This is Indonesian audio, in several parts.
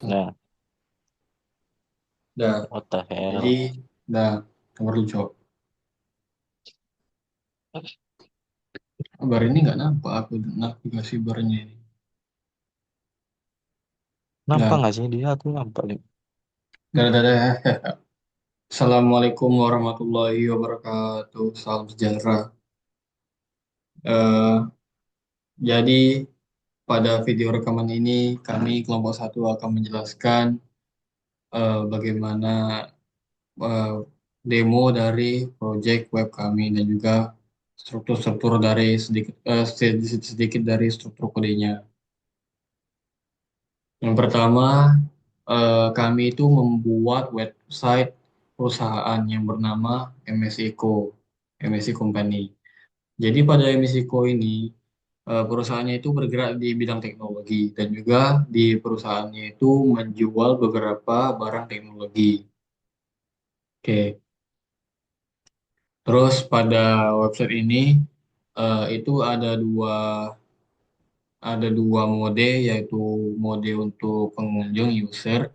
Nah, Dah, what the jadi hell? dah nomor lucu. Bar ini nggak nampak aku navigasi barnya ini. Nampak Dah, nggak sih dia? Aku nampak nih. dah. Assalamualaikum warahmatullahi wabarakatuh. Salam sejahtera. Eh, jadi pada video rekaman ini kami kelompok satu akan menjelaskan bagaimana eh, demo dari project web kami dan juga struktur-struktur dari sedikit dari struktur kodenya. Yang pertama, kami itu membuat website perusahaan yang bernama MSIco, MSI Company. Jadi pada MSIco ini, perusahaannya itu bergerak di bidang teknologi dan juga di perusahaannya itu menjual beberapa barang teknologi. Oke, terus pada website ini itu ada dua mode, yaitu mode untuk pengunjung user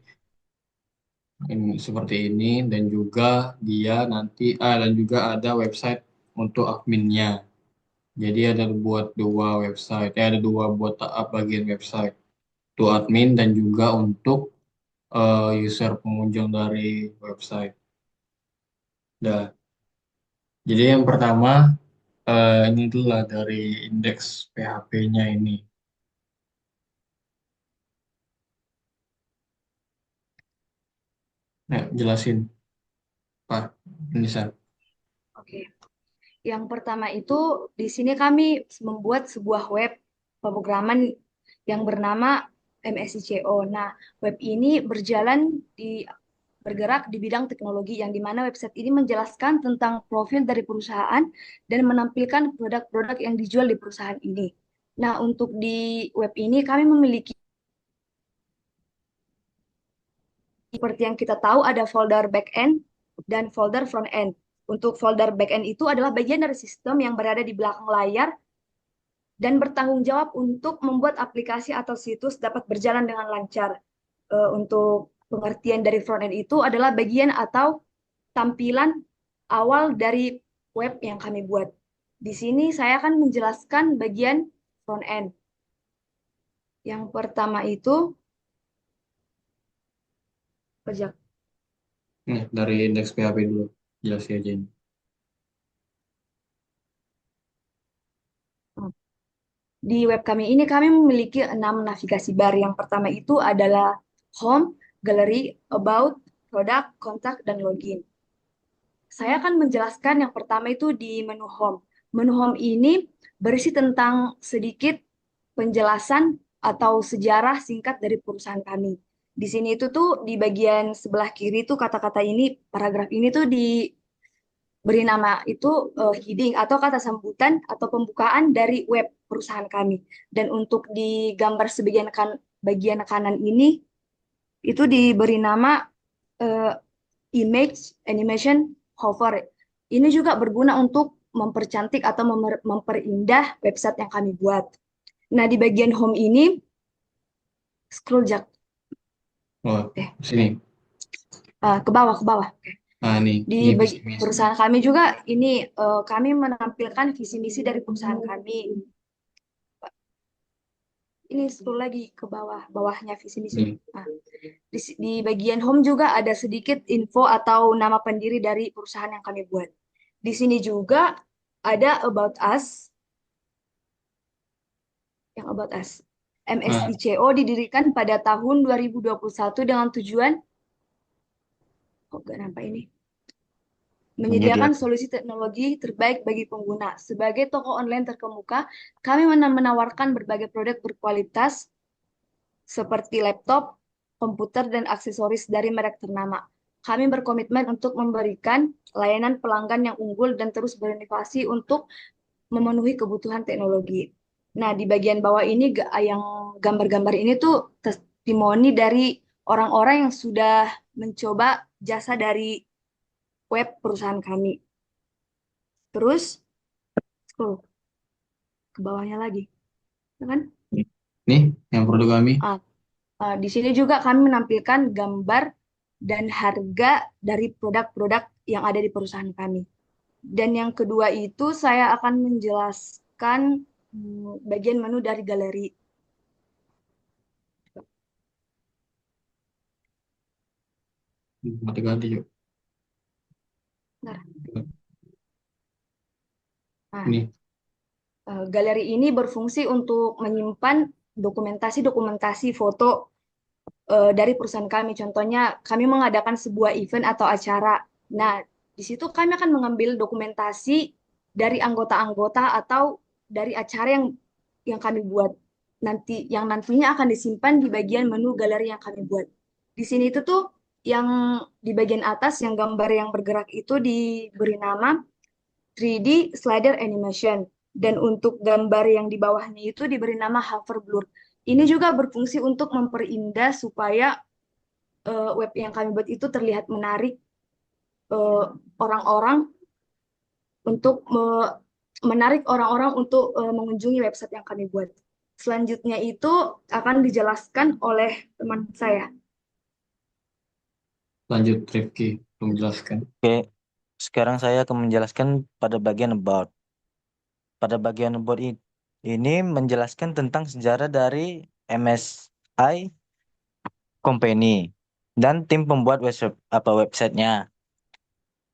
ini seperti ini, dan juga dan juga ada website untuk adminnya. Jadi buat dua website, ada dua buat bagian website untuk admin dan juga untuk user pengunjung dari website. Nah, jadi yang pertama ini adalah dari indeks PHP-nya ini. Nah, jelasin Pak Nisa. Oke, yang pertama itu di sini kami membuat sebuah web pemrograman yang bernama MSICO. Nah, web ini bergerak di bidang teknologi yang dimana website ini menjelaskan tentang profil dari perusahaan dan menampilkan produk-produk yang dijual di perusahaan ini. Nah, untuk di web ini kami memiliki seperti yang kita tahu ada folder backend dan folder front end. Untuk folder backend itu adalah bagian dari sistem yang berada di belakang layar dan bertanggung jawab untuk membuat aplikasi atau situs dapat berjalan dengan lancar. Untuk pengertian dari front end itu adalah bagian atau tampilan awal dari web yang kami buat. Di sini saya akan menjelaskan bagian front end. Yang pertama itu kerja. Nih, dari indeks PHP dulu. Jelasin aja ini. Di web kami ini kami memiliki 6 navigasi bar. Yang pertama itu adalah home, gallery, about, product, kontak, dan login. Saya akan menjelaskan yang pertama itu di menu home. Menu home ini berisi tentang sedikit penjelasan atau sejarah singkat dari perusahaan kami. Di sini itu tuh di bagian sebelah kiri tuh kata-kata ini, paragraf ini tuh diberi nama itu heading atau kata sambutan atau pembukaan dari web perusahaan kami. Dan untuk di gambar bagian kanan ini itu diberi nama eh, image animation hover. Ini juga berguna untuk mempercantik atau memperindah website yang kami buat. Nah, di bagian home ini, scroll jak, Oh, eh, sini. ke bawah, ke bawah. Nah, Di ini visi misi. perusahaan kami juga, ini kami menampilkan visi misi dari perusahaan kami. Ini scroll lagi ke bawah, bawahnya visi misi. Nih. Nah, di bagian home juga ada sedikit info atau nama pendiri dari perusahaan yang kami buat. Di sini juga ada about us, yang about us. Nah, MSICO didirikan pada tahun 2021 dengan tujuan, kok gak nampak ini, menyediakan Menyediakan. solusi teknologi terbaik bagi pengguna. Sebagai toko online terkemuka, kami menawarkan berbagai produk berkualitas seperti laptop, komputer, dan aksesoris dari merek ternama. Kami berkomitmen untuk memberikan layanan pelanggan yang unggul dan terus berinovasi untuk memenuhi kebutuhan teknologi. Nah, di bagian bawah ini yang gambar-gambar ini tuh testimoni dari orang-orang yang sudah mencoba jasa dari web perusahaan kami. Terus scroll ke bawahnya lagi, ya kan? nih yang produk kami. Ah, Di sini juga kami menampilkan gambar dan harga dari produk-produk yang ada di perusahaan kami. Dan yang kedua itu saya akan menjelaskan bagian menu dari galeri. Mati ganti yuk. Nah, nah, Ini galeri ini berfungsi untuk menyimpan dokumentasi-dokumentasi foto dari perusahaan kami. Contohnya, kami mengadakan sebuah event atau acara. Nah, di situ kami akan mengambil dokumentasi dari anggota-anggota atau dari acara yang kami buat yang nantinya akan disimpan di bagian menu galeri yang kami buat. Di sini itu tuh yang di bagian atas yang gambar yang bergerak itu diberi nama 3D slider animation dan untuk gambar yang di bawahnya itu diberi nama hover blur. Ini juga berfungsi untuk memperindah supaya web yang kami buat itu terlihat menarik eh, orang-orang untuk menarik orang-orang untuk mengunjungi website yang kami buat. Selanjutnya itu akan dijelaskan oleh teman saya. lanjut Rifki menjelaskan. Oke, sekarang saya akan menjelaskan pada bagian about. Pada bagian about ini menjelaskan tentang sejarah dari MSI Company dan tim pembuat websitenya.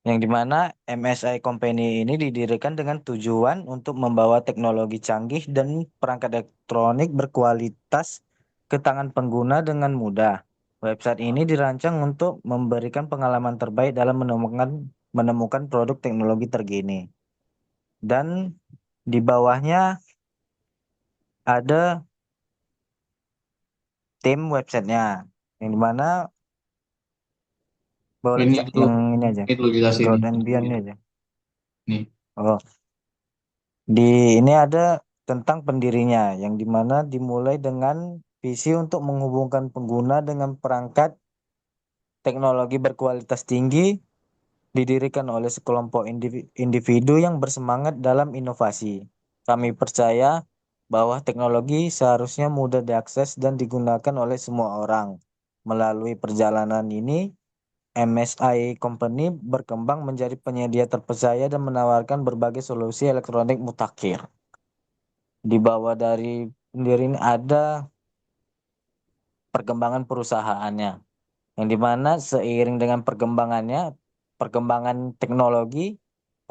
Yang dimana MSI Company ini didirikan dengan tujuan untuk membawa teknologi canggih dan perangkat elektronik berkualitas ke tangan pengguna dengan mudah. Website ini dirancang untuk memberikan pengalaman terbaik dalam menemukan produk teknologi terkini. Dan di bawahnya ada tim websitenya, yang dimana boleh Ini Cak, dulu, yang ini aja, ini dulu jelasin Ground nih. and Beyond ini aja. Nih, Oh, di ini ada tentang pendirinya, yang dimana dimulai dengan visi untuk menghubungkan pengguna dengan perangkat teknologi berkualitas tinggi, didirikan oleh sekelompok individu yang bersemangat dalam inovasi. Kami percaya bahwa teknologi seharusnya mudah diakses dan digunakan oleh semua orang. Melalui perjalanan ini, MSI Company berkembang menjadi penyedia terpercaya dan menawarkan berbagai solusi elektronik mutakhir. Di bawah dari pendiri ini ada perkembangan perusahaannya, yang dimana seiring dengan perkembangan teknologi,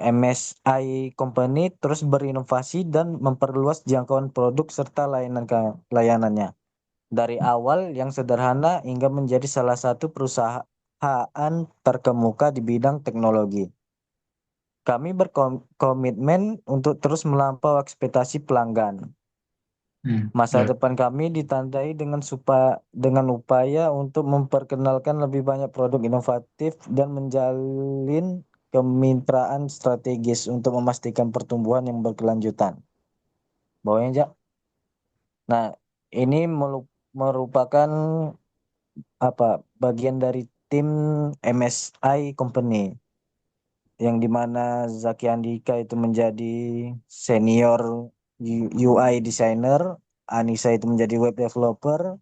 MSI Company terus berinovasi dan memperluas jangkauan produk serta layanannya. Dari awal yang sederhana hingga menjadi salah satu perusahaan terkemuka di bidang teknologi. Kami berkomitmen untuk terus melampaui ekspektasi pelanggan. Masa ya. depan kami ditandai dengan upaya untuk memperkenalkan lebih banyak produk inovatif dan menjalin kemitraan strategis untuk memastikan pertumbuhan yang berkelanjutan. Bawahnya, Jak. Nah, ini merupakan bagian dari tim MSI Company, yang dimana Zaki Andika itu menjadi senior UI designer, Anissa itu menjadi web developer,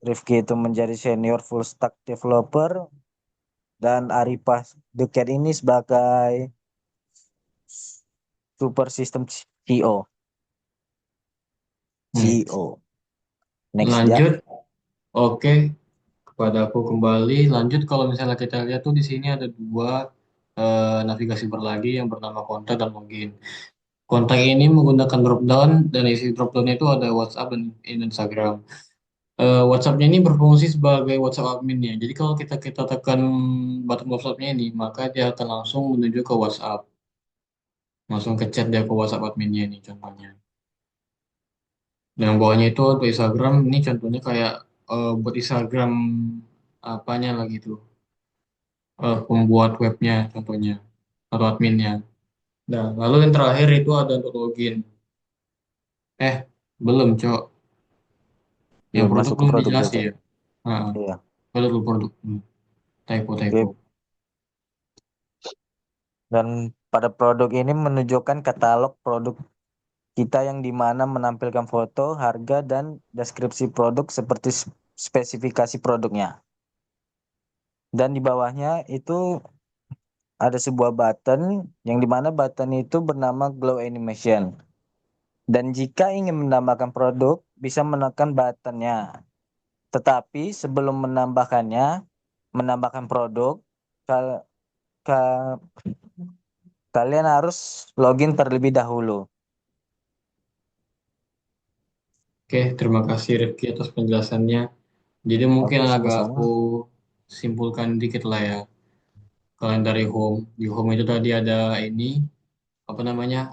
Rifki itu menjadi senior full stack developer, dan Arifah The Cat ini sebagai super system CEO. Hmm. CEO. Next, ya. Lanjut, oke, kepada aku kembali. Lanjut, kalau misalnya kita lihat tuh di sini ada dua navigasi bar lagi yang bernama kontak dan login. Kontak ini menggunakan drop down dan isi drop down itu ada WhatsApp dan Instagram. WhatsApp-nya ini berfungsi sebagai WhatsApp adminnya. Jadi kalau kita tekan button WhatsApp-nya ini, maka dia akan langsung menuju ke WhatsApp, langsung ke chat dia ke WhatsApp adminnya ini contohnya. Dan yang bawahnya itu untuk Instagram ini contohnya kayak buat Instagram apanya lagi tuh, pembuat webnya contohnya atau adminnya. Nah, lalu yang terakhir itu ada untuk login. Eh, belum, Cok. Yang Belum produk masuk ke belum produk dulu, dijelasin Cak. ya. Nah, Iya. produk. Typo, typo. Oke. Dan pada produk ini menunjukkan katalog produk kita yang dimana menampilkan foto, harga, dan deskripsi produk seperti spesifikasi produknya. Dan di bawahnya itu ada sebuah button yang dimana button itu bernama Glow Animation. Dan jika ingin menambahkan produk, bisa menekan buttonnya. Tetapi sebelum menambahkan produk, kal- ka- kalian harus login terlebih dahulu. Oke, terima kasih Rifki atas penjelasannya. Jadi mungkin Oke, agak aku sama-sama. simpulkan dikit lah ya. Kalian dari home, di home itu tadi ada ini apa namanya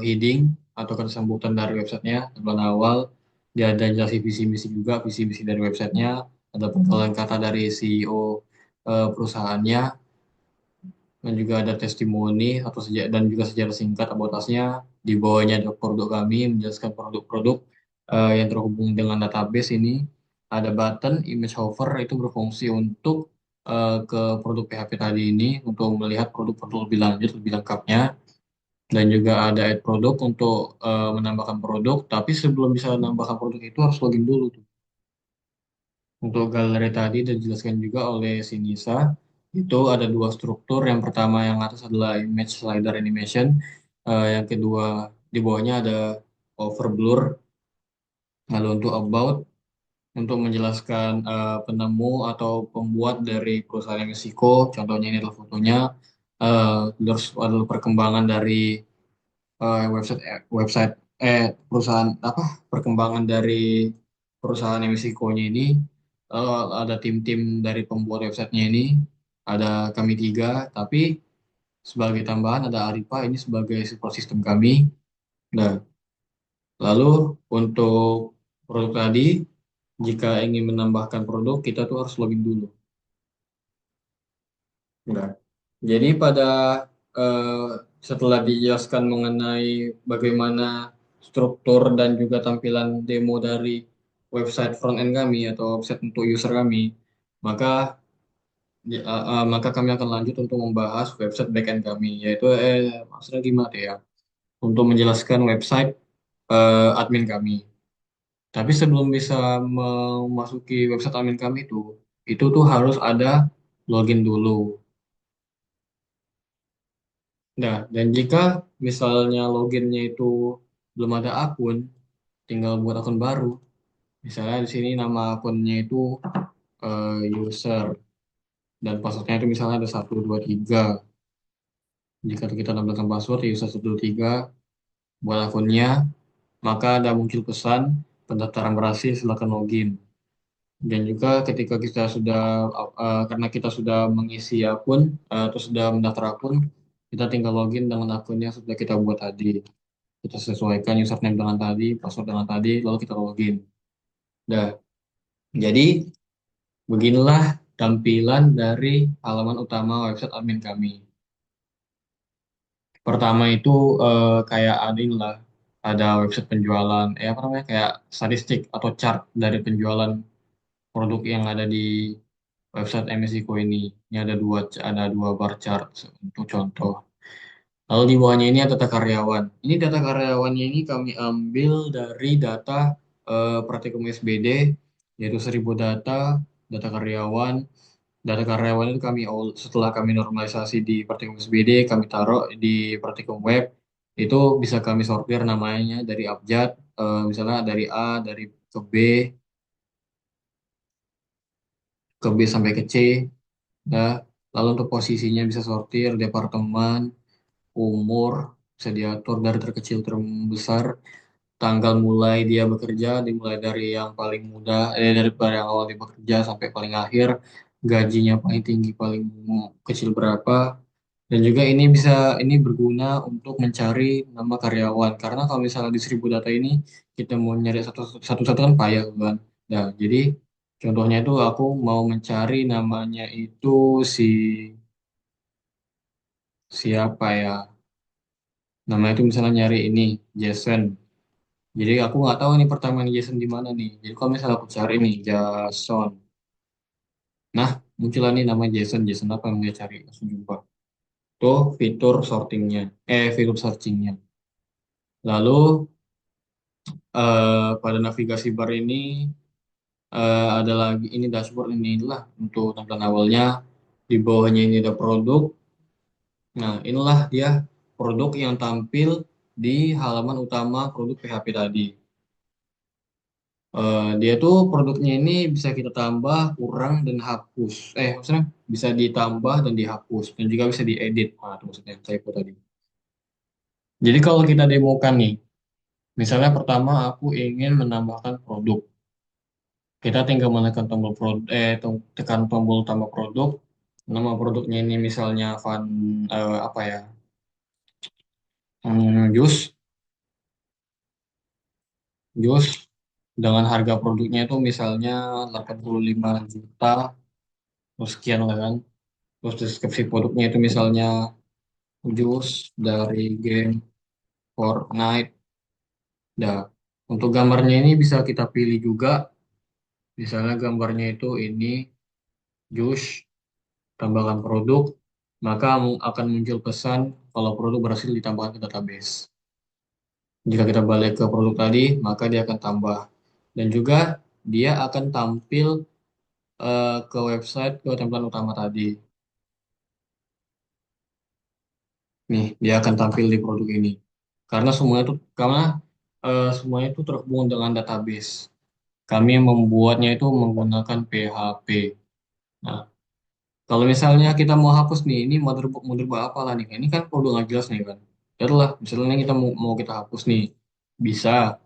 heading atau kata sambutan dari websitenya teman awal. Dia ada jelasin visi misi juga, visi misi dari websitenya. Ada penggalan kata dari CEO perusahaannya, dan juga ada testimoni atau dan juga sejarah singkat about us-nya. Di bawahnya ada produk kami menjelaskan produk-produk yang terhubung dengan database ini. Ada button image hover itu berfungsi untuk ke produk PHP tadi ini untuk melihat produk-produk lebih lanjut, lebih lengkapnya. Dan juga ada add produk untuk menambahkan produk. Tapi sebelum bisa menambahkan produk itu harus login dulu tuh. Untuk galeri tadi dijelaskan juga oleh si Nisa, itu ada dua struktur. Yang pertama yang atas adalah image slider animation. Yang kedua di bawahnya ada over blur. Lalu untuk about, untuk menjelaskan penemu atau pembuat dari perusahaan Meksiko, contohnya ini adalah fotonya. Terus adalah perkembangan dari website perusahaan apa perkembangan dari perusahaan yang Meksikonya ini, ada tim-tim dari pembuat websitenya ini, ada kami tiga, tapi sebagai tambahan ada Arifa ini sebagai support system kami. Nah, lalu untuk produk tadi, jika ingin menambahkan produk kita tuh harus login dulu. Nah, jadi pada eh, setelah dijelaskan mengenai bagaimana struktur dan juga tampilan demo dari website front end kami atau website untuk user kami, maka maka kami akan lanjut untuk membahas website backend kami, yaitu maksudnya gimana ya? Untuk menjelaskan website admin kami. Tapi sebelum bisa memasuki website admin kami itu tuh harus ada login dulu. Nah, dan jika misalnya loginnya itu belum ada akun, tinggal buat akun baru. Misalnya di sini nama akunnya itu user dan passwordnya itu misalnya ada 123. Jika kita tambahkan password user 123 buat akunnya, maka ada muncul pesan pendaftaran berhasil, silakan login. Dan juga ketika kita sudah karena kita sudah mengisi akun atau sudah mendaftar akun, kita tinggal login dengan akun yang sudah kita buat tadi. Kita sesuaikan username dengan tadi, password dengan tadi, lalu kita login. Nah, jadi beginilah tampilan dari halaman utama website admin kami. Pertama itu kayak adin lah, ada website penjualan, apa namanya, kayak statistik atau chart dari penjualan produk yang ada di website MSICO ini. Ini ada dua bar chart untuk contoh. Lalu di bawahnya ini ada data karyawan. Ini data karyawannya ini kami ambil dari data praktikum SBD, yaitu 1.000 data karyawan. Data karyawan itu setelah kami normalisasi di praktikum SBD, kami taruh di praktikum web. Itu bisa kami sortir namanya dari abjad, misalnya dari A, dari ke B, sampai ke C. Nah, lalu untuk posisinya bisa sortir departemen, umur, bisa diatur dari terkecil terbesar, tanggal mulai dia bekerja, dimulai dari yang paling muda, dari yang awal dia bekerja sampai paling akhir, gajinya paling tinggi, paling kecil berapa, dan juga ini berguna untuk mencari nama karyawan, karena kalau misalnya di 1.000 data ini kita mau nyari satu-satu kan payah kan. Nah, jadi contohnya itu aku mau mencari namanya itu si siapa ya? Nama itu misalnya nyari ini Jason. Jadi aku nggak tahu ini pertama ini Jason di mana nih. Jadi kalau misalnya aku cari nih Jason, nah muncullah nih nama Jason. Jason apa yang dia cari? Langsung jumpa. Tuh fitur sortingnya, fitur searchingnya. Lalu pada navigasi bar ini ada lagi ini dashboard inilah untuk tampilan awalnya. Di bawahnya ini ada produk. Nah, inilah dia produk yang tampil di halaman utama produk PHP tadi. Dia tuh produknya ini bisa kita tambah, kurang, dan hapus. Maksudnya bisa ditambah dan dihapus, dan juga bisa diedit. Nah, itu maksudnya saya tadi. Jadi kalau kita demokan nih, misalnya pertama aku ingin menambahkan produk. Kita tinggal menekan tombol tekan tombol tambah produk. Nama produknya ini misalnya apa ya? Jus, jus dengan harga produknya itu misalnya 85 juta, terus sekian lah kan. Terus deskripsi produknya itu misalnya jus dari game Fortnite. Nah, untuk gambarnya ini bisa kita pilih juga. Misalnya gambarnya itu ini jus, tambahkan produk, maka akan muncul pesan kalau produk berhasil ditambahkan ke database. Jika kita balik ke produk tadi, maka dia akan tambah. Dan juga dia akan tampil ke website, ke tampilan utama tadi. Nih, dia akan tampil di produk ini. Karena semuanya itu terhubung dengan database. Kami membuatnya itu menggunakan PHP. Nah, kalau misalnya kita mau hapus nih, ini motherboard apa lah nih? Ini kan produk nggak jelas nih kan. Itulah, misalnya kita mau kita hapus nih, bisa.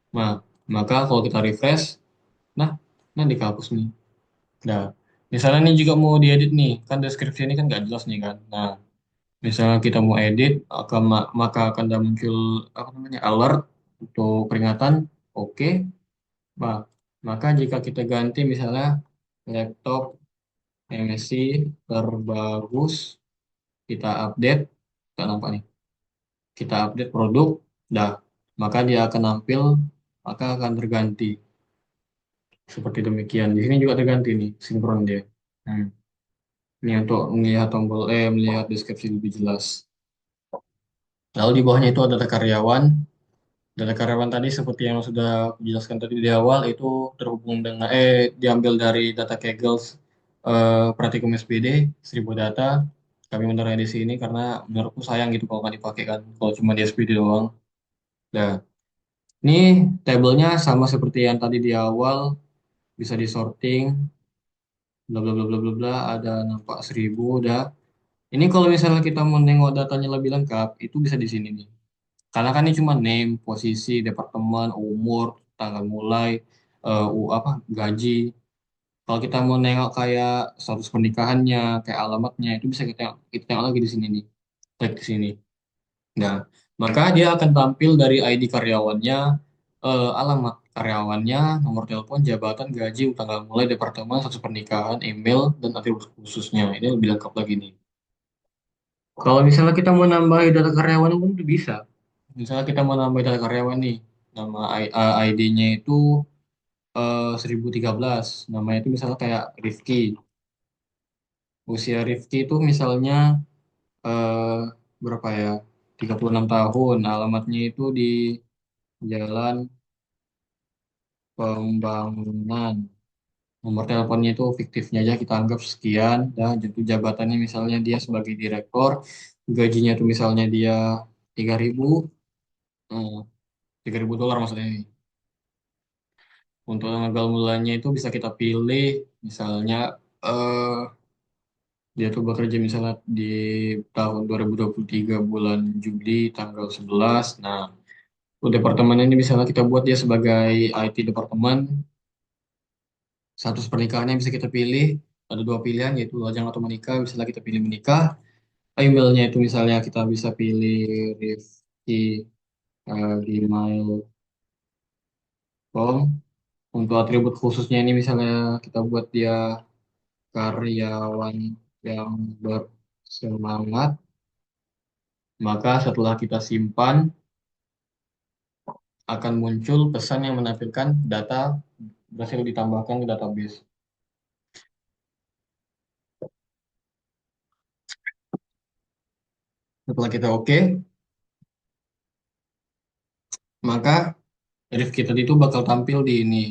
Nah, maka kalau kita refresh, nah, dihapus nih. Nah, misalnya ini juga mau diedit nih, kan deskripsi ini kan nggak jelas nih kan. Nah, misalnya kita mau edit, maka akan ada muncul apa namanya alert untuk peringatan. Oke, Nah, maka jika kita ganti misalnya laptop MSI terbagus, kita update, nggak nampak nih, kita update produk, dah, maka dia akan nampil, maka akan terganti seperti demikian. Di sini juga terganti nih, sinkron dia. Hmm. Ini untuk melihat deskripsi lebih jelas. Lalu di bawahnya itu ada data karyawan. Data karyawan tadi seperti yang sudah aku jelaskan tadi di awal itu terhubung dengan diambil dari data Kaggle Pratikum SPD 1000 data. Kami menaruhnya di sini karena menurutku sayang gitu kalau nggak dipakai kan kalau cuma di SPD doang. Nah, ini tabelnya sama seperti yang tadi di awal bisa disorting bla bla bla bla bla bla ada nampak 1000 udah. Ini kalau misalnya kita mau nengok datanya lebih lengkap itu bisa di sini nih. Karena kan ini cuma name, posisi, departemen, umur, tanggal mulai, gaji. Kalau kita mau nengok kayak status pernikahannya, kayak alamatnya, itu bisa kita tengok lagi di sini nih. Klik di sini. Nah, maka dia akan tampil dari ID karyawannya, alamat karyawannya, nomor telepon, jabatan, gaji, tanggal mulai, departemen, status pernikahan, email, dan atribut khususnya. Ini lebih lengkap lagi nih. Kalau misalnya kita mau nambahin data karyawan pun itu bisa. Misalnya kita mau nambah data karyawan nih, nama ID-nya itu 1013, namanya itu misalnya kayak Rifki. Usia Rifki itu misalnya eh, berapa ya? 36 tahun. Alamatnya itu di Jalan Pembangunan. Nomor teleponnya itu fiktifnya aja kita anggap sekian. Dan itu jabatannya misalnya dia sebagai direktur. Gajinya itu misalnya dia 3.000, hmm, 3.000 dolar maksudnya ini. Untuk tanggal mulanya itu bisa kita pilih, misalnya eh dia tuh bekerja misalnya di tahun 2023 bulan Juli tanggal 11. Nah, untuk departemen ini misalnya kita buat dia sebagai IT departemen, status pernikahannya bisa kita pilih, ada dua pilihan yaitu lajang atau menikah, misalnya kita pilih menikah. Emailnya itu misalnya kita bisa pilih Rifki gmail.com. Untuk atribut khususnya ini misalnya kita buat dia karyawan yang bersemangat, maka setelah kita simpan akan muncul pesan yang menampilkan data berhasil ditambahkan ke database. Setelah kita oke, maka Rifki tadi itu bakal tampil di ini.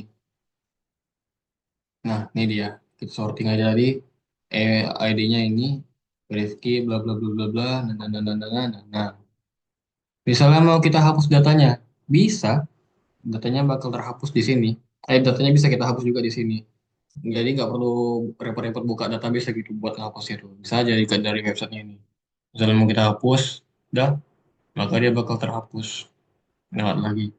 Nah, ini dia. Kita sorting aja tadi. ID-nya ini Rifki bla bla bla bla bla. Nah. Misalnya mau kita hapus datanya, bisa. Datanya bakal terhapus di sini. Datanya bisa kita hapus juga di sini. Jadi nggak perlu repot-repot buka database gitu buat ngapus itu. Bisa aja dari websitenya ini. Misalnya mau kita hapus, udah, maka dia bakal terhapus. Lewat lagi.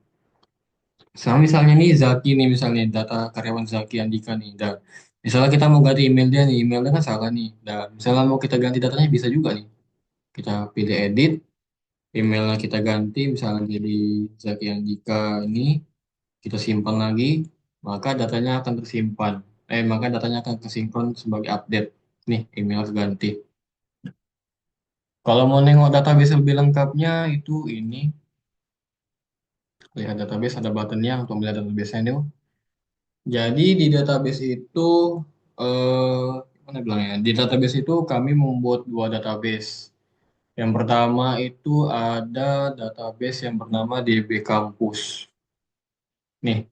Sama misalnya nih Zaki nih misalnya data karyawan Zaki Andika nih. Dah. Misalnya kita mau ganti email dia nih, emailnya kan salah nih. Dah. Misalnya mau kita ganti datanya bisa juga nih. Kita pilih edit, emailnya kita ganti misalnya jadi Zaki Andika ini kita simpan lagi, maka datanya akan tersimpan. Maka datanya akan kesinkron sebagai update. Nih, email ganti. Kalau mau nengok database lebih lengkapnya itu ini lihat database ada buttonnya untuk melihat database-nya itu. Jadi di database itu mana bilangnya? Di database itu kami membuat dua database. Yang pertama itu ada database yang bernama DB Campus. Nih,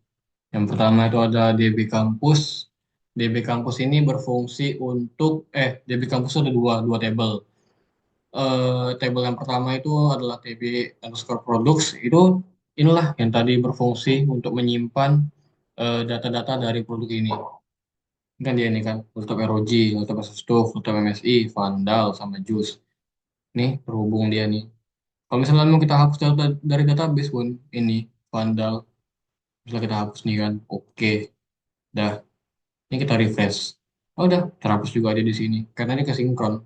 yang pertama itu ada DB Campus. DB Campus ini berfungsi untuk DB Campus ada dua table. Table yang pertama itu adalah TB underscore products. Itu inilah yang tadi berfungsi untuk menyimpan data-data dari produk ini. Ini kan dia ini kan, laptop ROG, laptop Asus TUF, laptop MSI, Vandal, sama Juice. Nih, terhubung dia nih. Kalau misalnya mau kita hapus data dari database pun, ini, Vandal. Misalnya kita hapus nih kan, oke. Dah, ini kita refresh. Oh, udah, terhapus juga ada di sini. Karena ini kesinkron.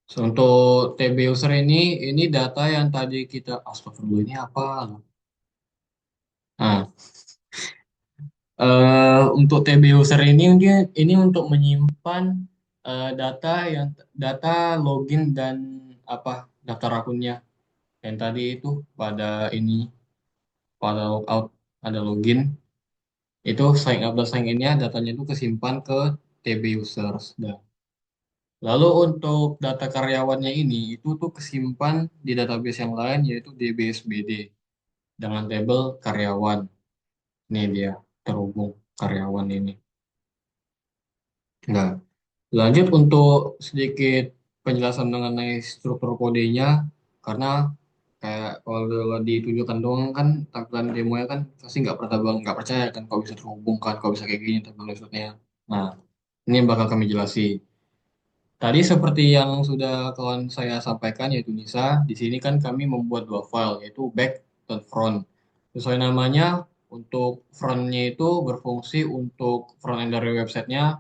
So, untuk TB user ini data yang tadi kita, astagfirullah ini apa? Nah, untuk TB user ini untuk menyimpan data data login dan apa daftar akunnya. Yang tadi itu pada ini pada logout ada login itu sign up dan sign in-nya datanya itu kesimpan ke TB users. Nah, lalu untuk data karyawannya ini itu tuh kesimpan di database yang lain yaitu DBSBD dengan label karyawan. Ini dia terhubung karyawan ini. Nah, lanjut untuk sedikit penjelasan mengenai struktur kodenya, karena kayak kalau ditunjukkan doang kan tampilan demonya kan pasti nggak percaya kan kalau bisa terhubung kan kalau bisa kayak gini tampilan websitenya. Nah, ini yang bakal kami jelasi. Tadi seperti yang sudah kawan saya sampaikan yaitu Nisa, di sini kan kami membuat dua file yaitu back dan front. Sesuai namanya, untuk frontnya itu berfungsi untuk front end dari websitenya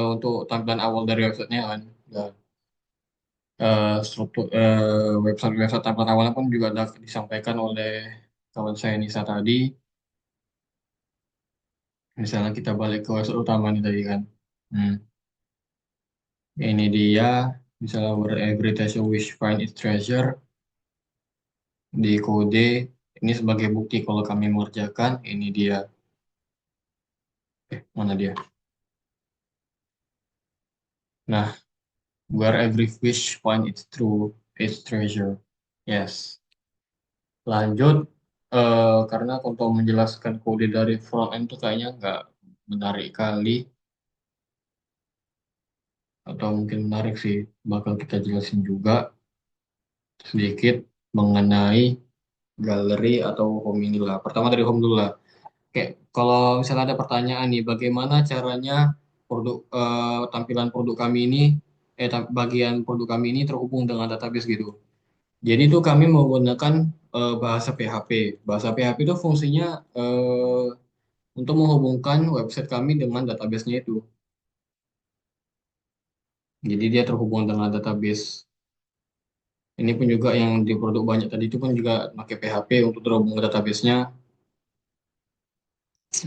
untuk tampilan awal dari websitenya kan. Dan struktur website tampilan awalnya pun juga ada disampaikan oleh kawan saya Nisa tadi. Misalnya kita balik ke website utama nih tadi kan. Hmm. Ini dia, misalnya where every treasure wish find its treasure di kode. Ini sebagai bukti kalau kami mengerjakan. Ini dia. Mana dia? Nah, where every fish find its treasure. Yes. Lanjut, karena untuk menjelaskan kode dari front end itu kayaknya nggak menarik kali, atau mungkin menarik sih, bakal kita jelasin juga sedikit mengenai galeri atau home inilah. Pertama dari home dulu lah. Kayak kalau misalnya ada pertanyaan nih, bagaimana caranya tampilan produk kami ini, bagian produk kami ini terhubung dengan database gitu. Jadi itu kami menggunakan bahasa PHP. Bahasa PHP itu fungsinya untuk menghubungkan website kami dengan database-nya itu. Jadi dia terhubung dengan database. Ini pun juga yang di produk banyak tadi itu pun juga pakai PHP untuk terhubung ke database-nya.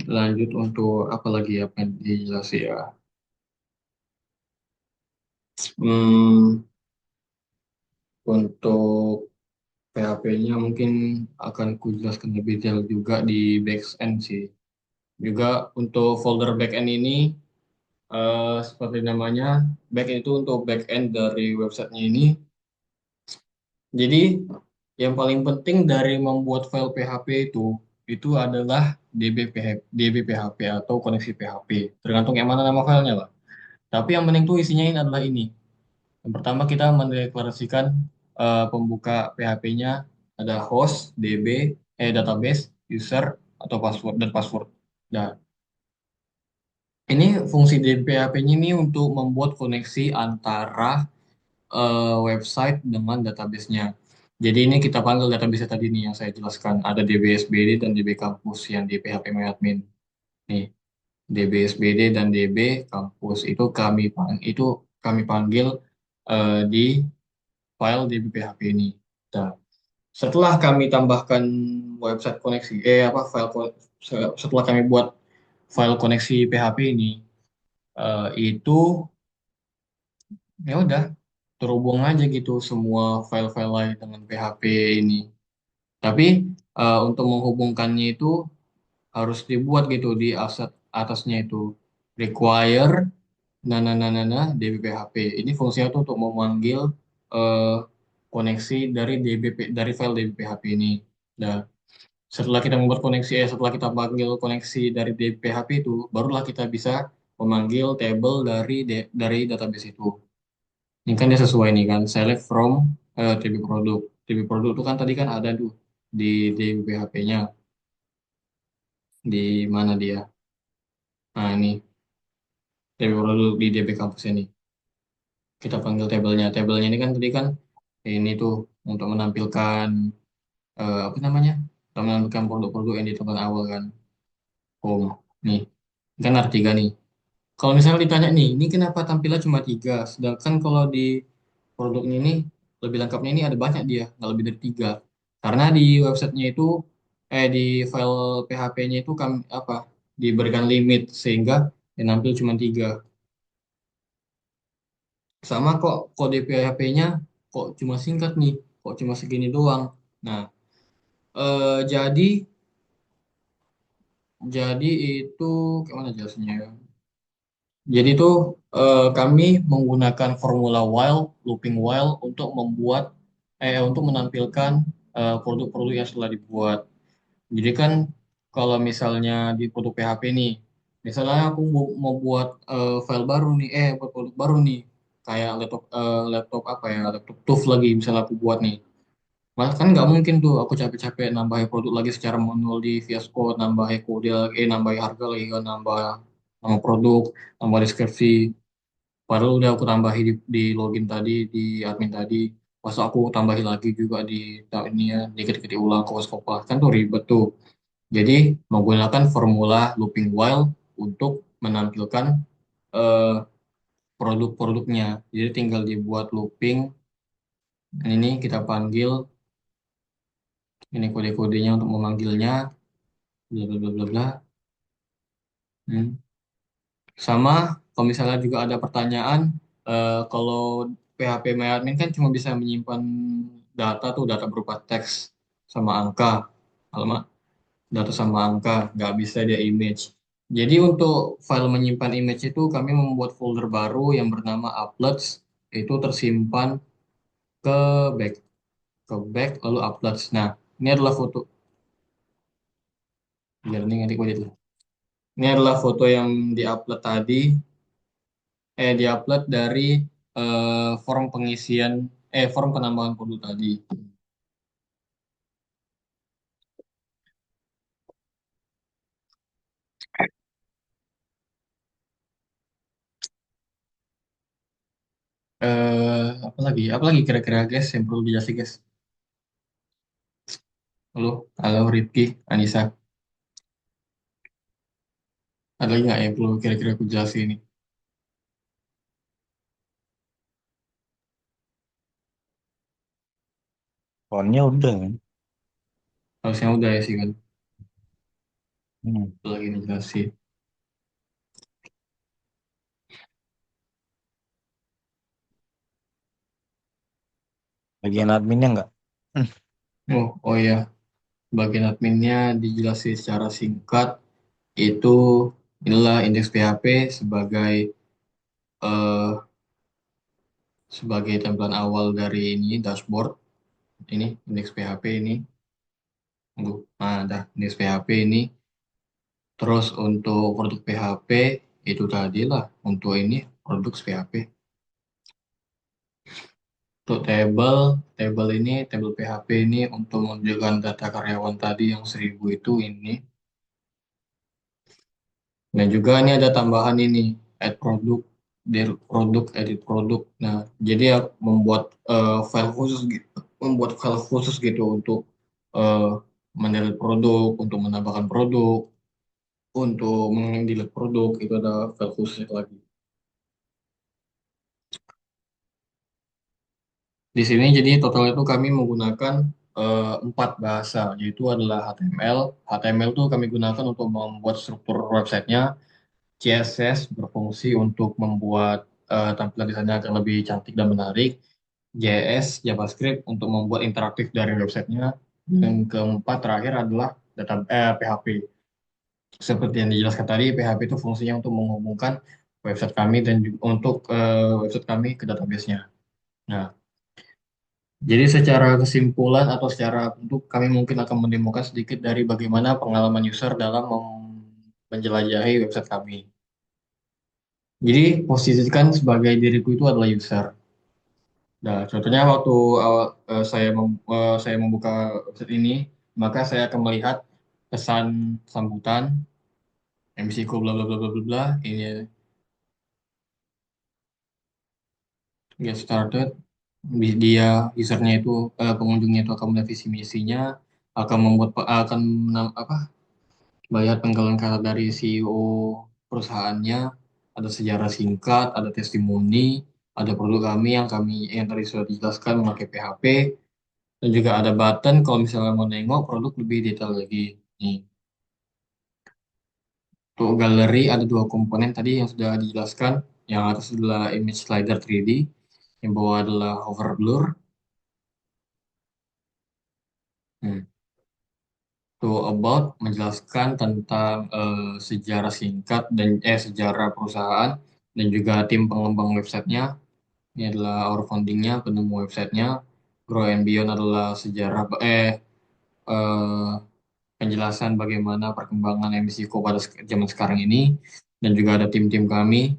Lanjut untuk apa lagi apa yang dijelasin ya. Hmm, untuk PHP-nya mungkin akan kujelaskan lebih detail juga di backend sih. Juga untuk folder backend ini seperti namanya, back itu untuk backend dari websitenya ini. Jadi yang paling penting dari membuat file PHP itu adalah DB PHP atau koneksi PHP. Tergantung yang mana nama filenya, Pak. Tapi yang penting tuh isinya ini adalah ini. Yang pertama kita mendeklarasikan pembuka PHP-nya ada host, DB, database, user, atau password dan password. Nah, ini fungsi DB PHP-nya ini untuk membuat koneksi antara website dengan database-nya. Jadi ini kita panggil database tadi nih yang saya jelaskan. Ada DB-SBD dan DB kampus yang di PHP MyAdmin. Nih, DB-SBD dan DB kampus itu kami panggil di file DB PHP ini. Nah, setelah kami tambahkan website koneksi, setelah kami buat file koneksi PHP ini, itu ya udah terhubung aja gitu semua file-file lain dengan PHP ini. Tapi untuk menghubungkannya itu harus dibuat gitu di aset atasnya itu require dbphp. Ini fungsinya tuh untuk memanggil eh, koneksi dari dari file dbphp ini. Nah, setelah kita panggil koneksi dari dbphp itu, barulah kita bisa memanggil table dari database itu. Ini kan dia sesuai nih kan, select from TB produk. TB produk itu kan tadi kan ada tuh di PHP-nya. Di mana dia? Nah, ini TB produk di DB kampus ini. Kita panggil tabelnya. Tabelnya ini kan tadi kan ini tuh untuk menampilkan apa namanya? Untuk menampilkan produk-produk yang ditemukan awal kan. Home. Nih, ini kan ada tiga nih. Kalau misalnya ditanya nih, ini kenapa tampilnya cuma tiga? Sedangkan kalau di produknya ini lebih lengkapnya ini ada banyak dia, nggak lebih dari tiga. Karena di websitenya itu, di file PHP-nya itu kami apa diberikan limit sehingga yang nampil cuma tiga. Sama kok kode PHP-nya kok cuma singkat nih, kok cuma segini doang. Nah, jadi itu gimana jelasnya ya? Jadi itu kami menggunakan formula while, looping while untuk menampilkan produk-produk yang setelah dibuat. Jadi kan kalau misalnya di produk PHP nih, misalnya aku mau buat file baru nih, buat produk baru nih, kayak laptop apa ya, laptop TUF lagi misalnya aku buat nih. Malah kan nggak mungkin tuh aku capek-capek nambahin produk lagi secara manual di VS Code, nambahin kode lagi, nambahin harga lagi kan, nambah nama produk, nambah deskripsi. Padahal udah aku tambahin di login tadi, di admin tadi. Pas aku tambahin lagi juga di ini ya, dikit-dikit ulang, kopas-kopas. Kan tuh ribet tuh. Jadi menggunakan formula looping while untuk menampilkan eh, produk-produknya. Jadi tinggal dibuat looping. Ini kita panggil, ini kode-kodenya untuk memanggilnya, bla bla bla bla bla. Hmm. Sama, kalau misalnya juga ada pertanyaan, kalau PHP MyAdmin kan cuma bisa menyimpan data tuh, data berupa teks sama angka, alamat, data sama angka, nggak bisa dia image. Jadi untuk file menyimpan image itu kami membuat folder baru yang bernama uploads, itu tersimpan ke back, lalu uploads. Nah, ini adalah foto, biar ini nanti gue dulu. Ini adalah foto yang diupload tadi, diupload dari form penambahan produk tadi. Apa lagi kira-kira guys yang perlu dijelasin guys? Halo, halo Rifki, Anissa, ada lagi nggak yang perlu kira-kira aku jelasin ini? Soalnya udah kan. Harusnya udah ya sih kan, Hmm. apa lagi nih jelasin. Bagian adminnya nggak? Hmm. Oh ya, bagian adminnya dijelasin secara singkat. Itu inilah indeks PHP eh, sebagai tampilan awal dari ini dashboard. ini indeks PHP ini. Aduh, nah, ada indeks PHP ini. Terus untuk produk PHP itu tadi lah untuk ini produk PHP. Untuk tabel ini, tabel PHP ini untuk menunjukkan data karyawan tadi yang 1000 itu ini. Dan juga ini ada tambahan ini, add produk, dir produk, edit produk. Nah, jadi ya membuat file khusus gitu, membuat file khusus gitu untuk eh, mendelete produk, untuk menambahkan produk, untuk mendelete produk itu ada file khusus lagi. Di sini jadi total itu kami menggunakan 4 bahasa, yaitu adalah HTML. HTML itu kami gunakan untuk membuat struktur websitenya. CSS berfungsi untuk membuat tampilan desainnya agar lebih cantik dan menarik. JS, JavaScript untuk membuat interaktif dari websitenya. Dan keempat terakhir adalah PHP. Seperti yang dijelaskan tadi, PHP itu fungsinya untuk menghubungkan website kami dan juga untuk website kami ke database-nya. Nah, jadi secara kesimpulan atau secara bentuk kami mungkin akan mendemokan sedikit dari bagaimana pengalaman user dalam menjelajahi website kami. Jadi posisikan sebagai diriku itu adalah user. Nah, contohnya waktu saya membuka website ini, maka saya akan melihat pesan sambutan, MCQ bla bla bla bla bla bla. Ini get started. Dia usernya itu pengunjungnya itu akan melihat visi misinya, akan apa melihat penggalan kata dari CEO perusahaannya, ada sejarah singkat, ada testimoni, ada produk kami yang tadi sudah dijelaskan memakai PHP, dan juga ada button kalau misalnya mau nengok produk lebih detail lagi. Nih, untuk galeri ada 2 komponen tadi yang sudah dijelaskan. Yang atas adalah image slider 3D, yang bawah adalah hover blur. Hmm. To about menjelaskan tentang sejarah singkat dan sejarah perusahaan dan juga tim pengembang websitenya. Ini adalah our foundingnya, penemu websitenya. Grow and Beyond adalah sejarah eh, penjelasan bagaimana perkembangan MCQ pada zaman sekarang ini. Dan juga ada tim-tim kami.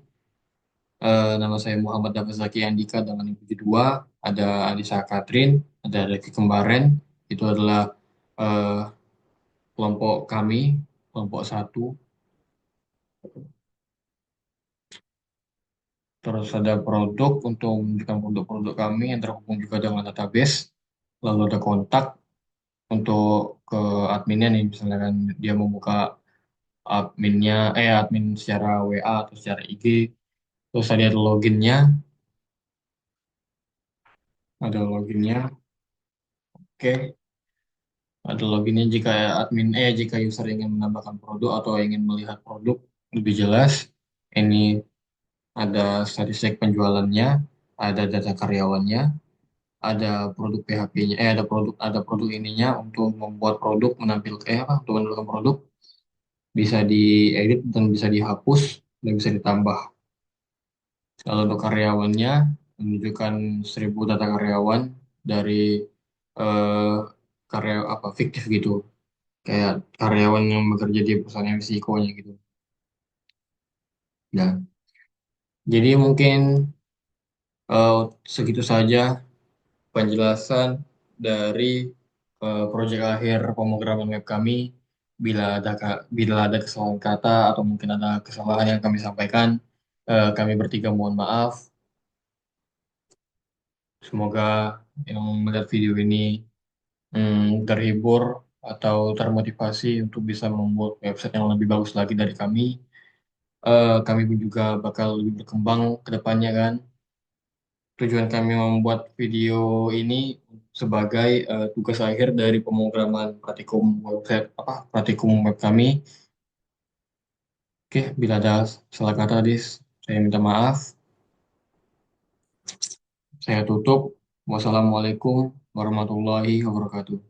Nama saya Muhammad Dafazaki Andika dengan ibu kedua. Ada Anissa Katrin, ada Revi Kembaren. Itu adalah eh, kelompok kami, kelompok satu. Terus ada produk untuk menunjukkan produk-produk kami yang terhubung juga dengan database. Lalu ada kontak untuk ke adminnya nih, misalnya kan dia membuka admin secara WA atau secara IG. Terus tadi ada loginnya, oke. Ada loginnya jika user ingin menambahkan produk atau ingin melihat produk lebih jelas. Ini ada statistik penjualannya, ada data karyawannya, ada produk PHP-nya, ada produk ininya untuk membuat produk untuk menampilkan produk bisa diedit dan bisa dihapus dan bisa ditambah. Kalau untuk karyawannya menunjukkan 1000 data karyawan dari eh, karya apa fiktif gitu, kayak karyawan yang bekerja di perusahaan MCO-nya gitu. Ya, jadi mungkin eh, segitu saja penjelasan dari proyek akhir pemrograman web kami. Bila ada kesalahan kata atau mungkin ada kesalahan yang kami sampaikan, kami bertiga mohon maaf. Semoga yang melihat video ini terhibur atau termotivasi untuk bisa membuat website yang lebih bagus lagi dari kami. Kami pun juga bakal lebih berkembang ke depannya kan. Tujuan kami membuat video ini sebagai tugas akhir dari pemrograman praktikum web kami. Oke, bila ada salah kata, saya minta maaf. Saya tutup. Wassalamualaikum warahmatullahi wabarakatuh.